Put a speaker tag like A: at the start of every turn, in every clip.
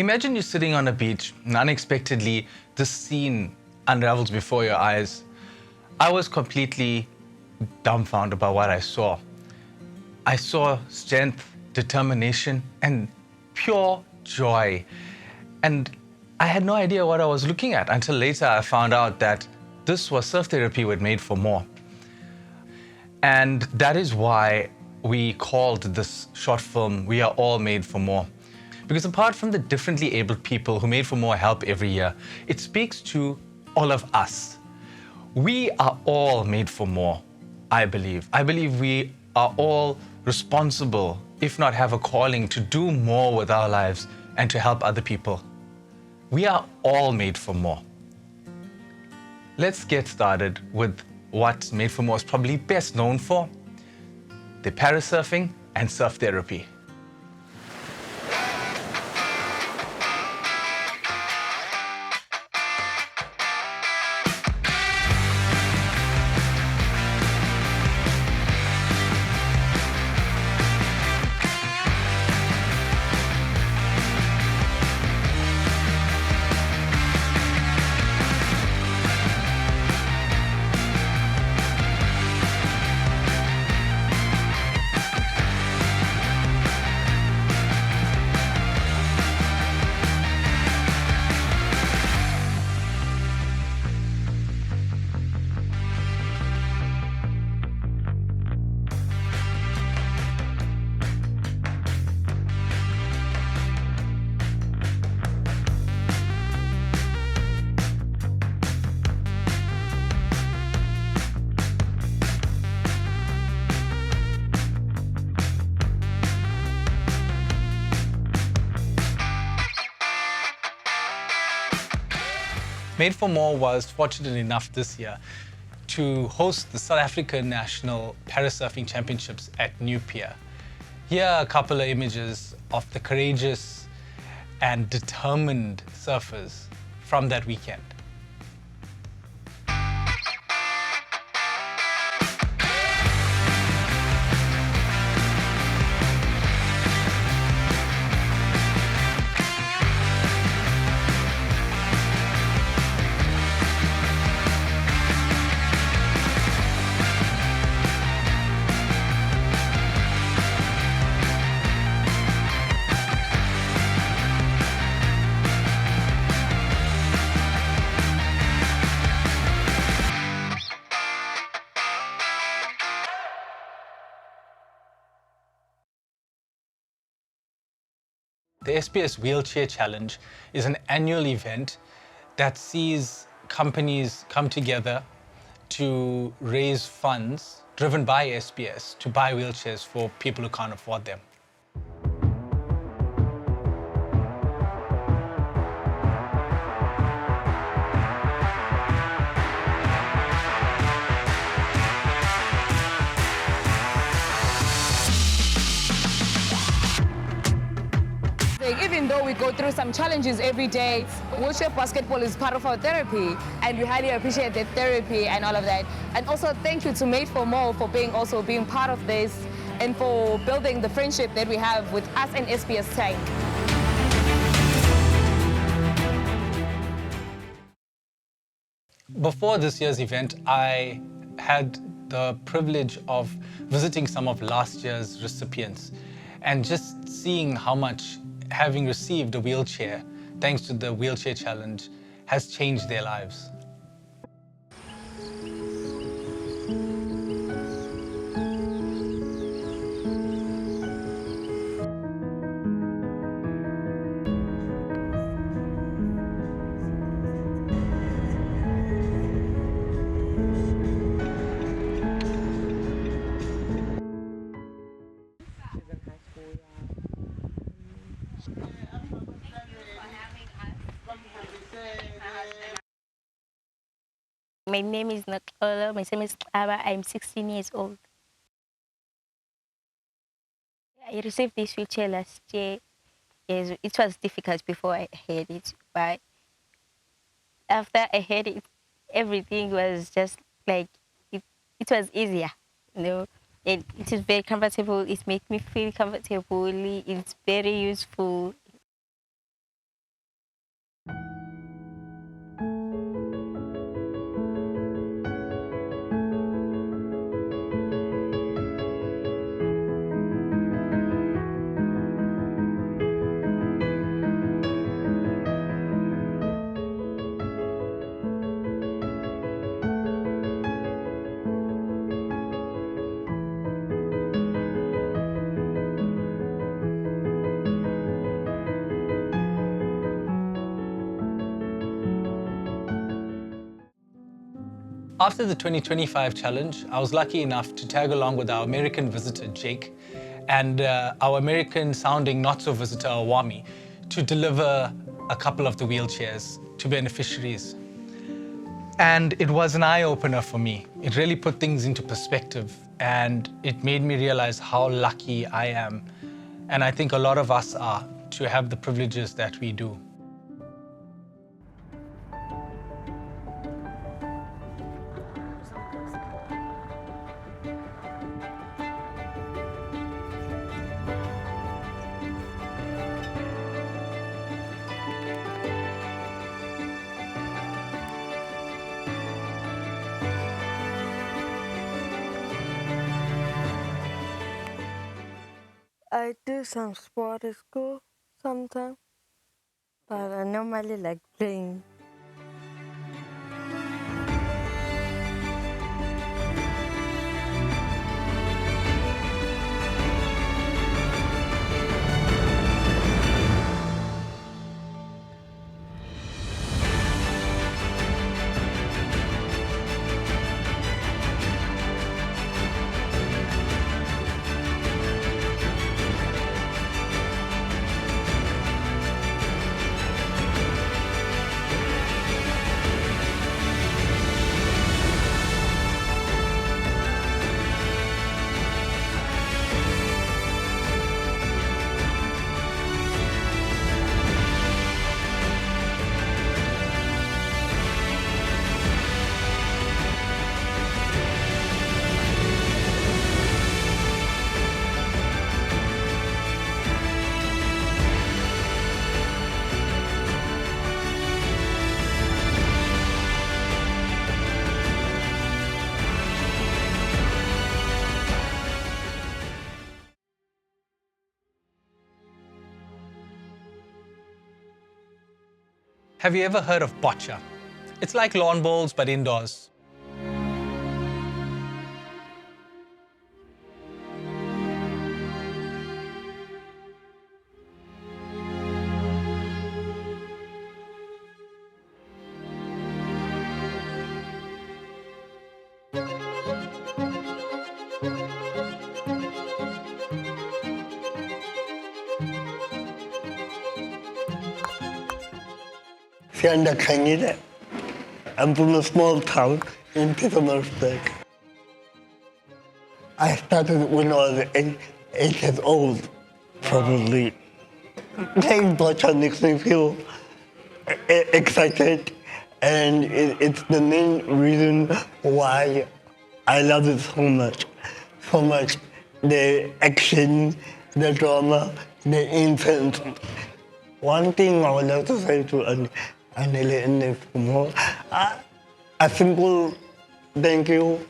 A: Imagine you're sitting on a beach and unexpectedly this scene unravels before your eyes. I was completely dumbfounded by what I saw. I saw strength, determination, and pure joy. And I had no idea what I was looking at until later I found out that this was surf therapy with Made for More. And that is why we called this short film, We Are All Made for More. Because apart from the differently abled people who Made for More help every year, it speaks to all of us. We are all made for more, I believe. I believe we are all responsible, if not have a calling, to do more with our lives and to help other people. We are all made for more. Let's get started with what Made for More is probably best known for: the parasurfing and surf therapy. Made for More was fortunate enough this year to host the South African National Parasurfing Championships at New Pier. Here are a couple of images of the courageous and determined surfers from that weekend. The SBS Wheelchair Challenge is an annual event that sees companies come together to raise funds driven by SBS to buy wheelchairs for people who can't afford them.
B: Even though we go through some challenges every day, wheelchair basketball is part of our therapy, and we highly appreciate the therapy and all of that. And also thank you to Made for More for being part of this and for building the friendship that we have with us and SBS Tank.
A: Before this year's event, I had the privilege of visiting some of last year's recipients and just seeing how much having received a wheelchair, thanks to the Wheelchair Challenge, has changed their lives.
C: My name is Neolen. My name is Aba. I'm 16 years old. I received this wheelchair last year. Yes, it was difficult before I had it, but after I had it, everything was just like, it was easier, you know. It is very comfortable. It makes me feel comfortable. It's very useful.
A: After the 2025 challenge, I was lucky enough to tag along with our American visitor, Jake, and our American-sounding not-so-visitor, Awami, to deliver a couple of the wheelchairs to beneficiaries. And it was an eye-opener for me. It really put things into perspective, and it made me realize how lucky I am, and I think a lot of us are, to have the privileges that we do.
D: I do some sport at school sometimes, but I normally like playing.
A: Have you ever heard of bocce? It's like lawn bowls, but indoors.
E: I'm from a small town in Photomator. I started when I was 8 years old, probably. Playing bocce makes me feel excited, and it's the main reason why I love it so much. So much. The action, the drama, the intent. One thing I would like to say to Anele and a simple thank you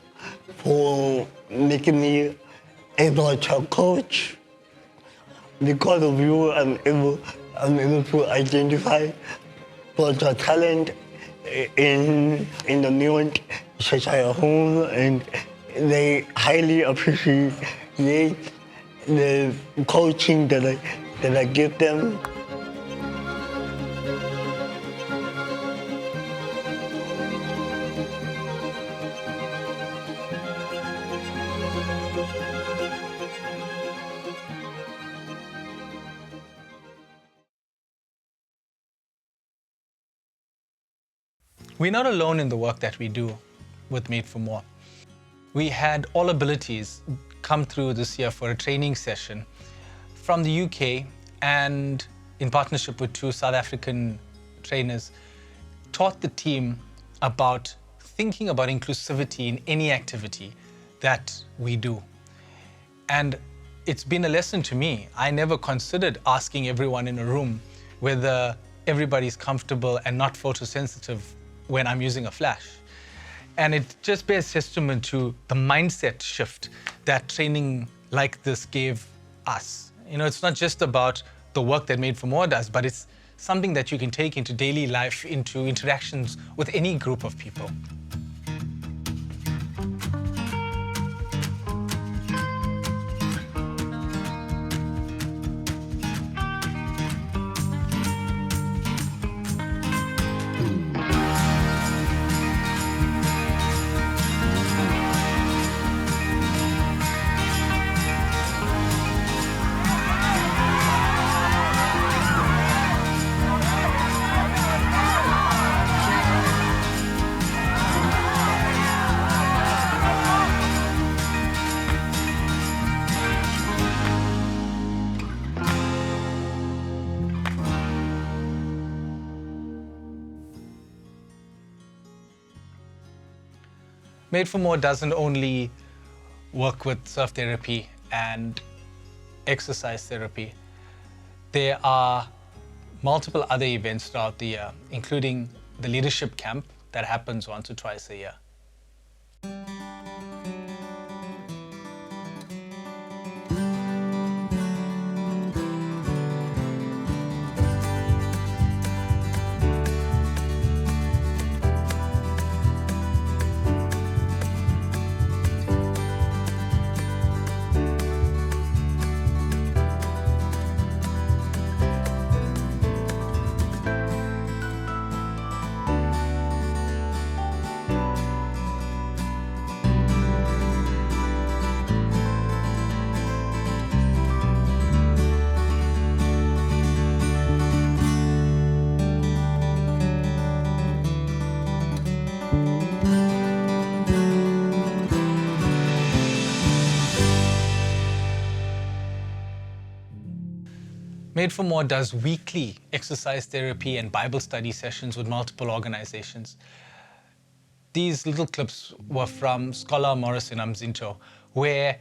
E: for making me a bocce coach. Because of you, I'm able to identify bocce talent in the Neolen Pillay, and they highly appreciate the coaching that I give them.
A: We're not alone in the work that we do with Made for More. We had All Abilities come through this year for a training session from the UK, and in partnership with 2 South African trainers, taught the team about thinking about inclusivity in any activity that we do. And it's been a lesson to me. I never considered asking everyone in a room whether everybody's comfortable and not photosensitive when I'm using a flash. And it just bears testament to the mindset shift that training like this gave us. You know, it's not just about the work that Made for More does, but it's something that you can take into daily life, into interactions with any group of people. Made for More doesn't only work with surf therapy and exercise therapy. There are multiple other events throughout the year, including the leadership camp that happens once or twice a year. Made for More does weekly exercise therapy and Bible study sessions with multiple organizations. These little clips were from Scholar Morris in Umzinto, where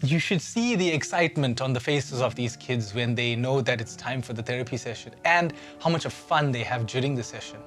A: you should see the excitement on the faces of these kids when they know that it's time for the therapy session and how much of fun they have during the session.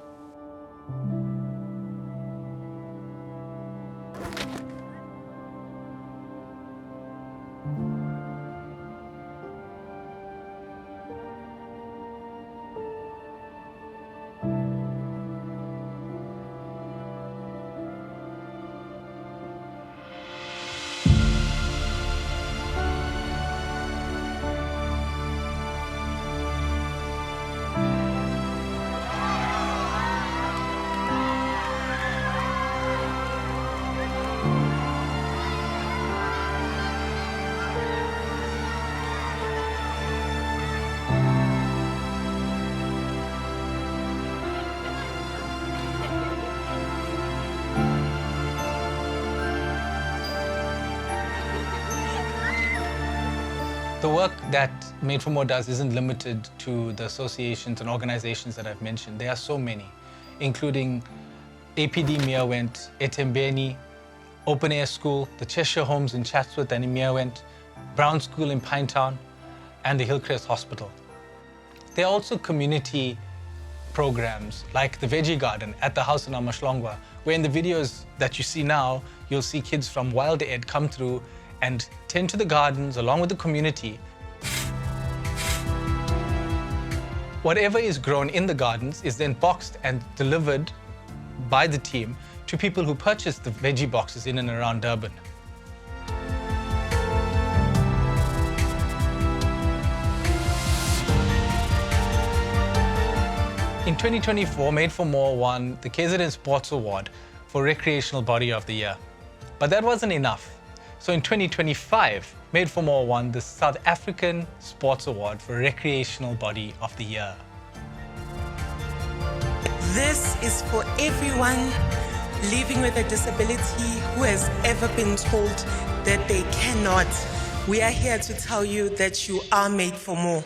A: The work that Made for More does isn't limited to the associations and organizations that I've mentioned. There are so many, including APD Meerwent, Etembeni, Open Air School, the Cheshire Homes in Chatsworth and in Meerwent, Brown School in Pinetown, and the Hillcrest Hospital. There are also community programs like the Veggie Garden at the house in Amashlongwa, where in the videos that you see now, you'll see kids from Wild Ed come through and tend to the gardens along with the community. Whatever is grown in the gardens is then boxed and delivered by the team to people who purchase the veggie boxes in and around Durban. In 2024, Made for More won the KZN Sports Award for Recreational Body of the Year. But that wasn't enough. So in 2025, Made for More won the South African Sports Award for Recreational Body of the Year.
F: This is for everyone living with a disability who has ever been told that they cannot. We are here to tell you that you are made for more.